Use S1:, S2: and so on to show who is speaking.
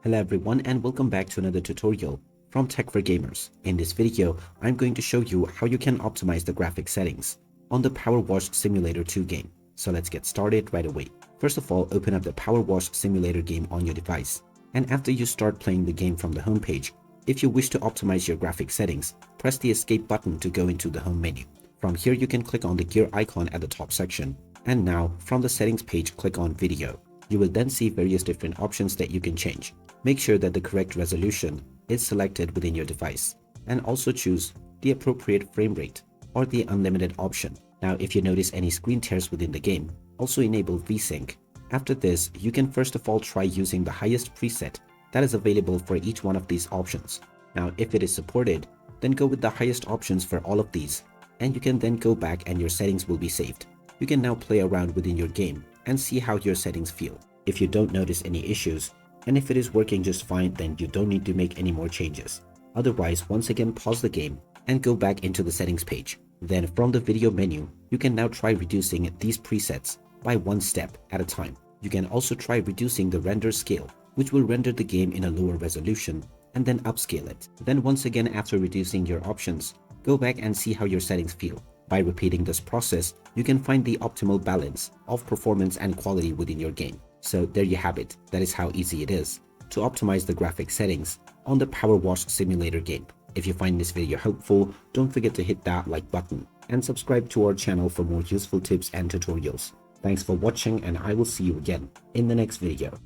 S1: Hello everyone and welcome back to another tutorial from Tech for Gamers. In this video, I'm going to show you how you can optimize the graphic settings on the PowerWash Simulator 2 game. So let's get started right away. First of all, open up the PowerWash Simulator game on your device. And after you start playing the game from the home page, if you wish to optimize your graphic settings, press the escape button to go into the home menu. From here, you can click on the gear icon at the top section. And now, from the settings page, click on video. You will then see various different options that you can change. Make sure that the correct resolution is selected within your device, and also choose the appropriate frame rate or the unlimited option. Now, if you notice any screen tears within the game, also enable VSync. After this, you can first of all try using the highest preset that is available for each one of these options. Now, if it is supported, then go with the highest options for all of these, and you can then go back and your settings will be saved. You can now play around within your game and see how your settings feel. If you don't notice any issues, and if it is working just fine, then you don't need to make any more changes. Otherwise, once again pause the game and go back into the settings page. Then from the video menu, you can now try reducing these presets by one step at a time. You can also try reducing the render scale, which will render the game in a lower resolution, and then upscale it. Then once again, after reducing your options, go back and see how your settings feel. By repeating this process, you can find the optimal balance of performance and quality within your game. So there you have it. That is how easy it is to optimize the graphic settings on the PowerWash Simulator game. If you find this video helpful, don't forget to hit that like button and subscribe to our channel for more useful tips and tutorials. Thanks for watching, and I will see you again in the next video.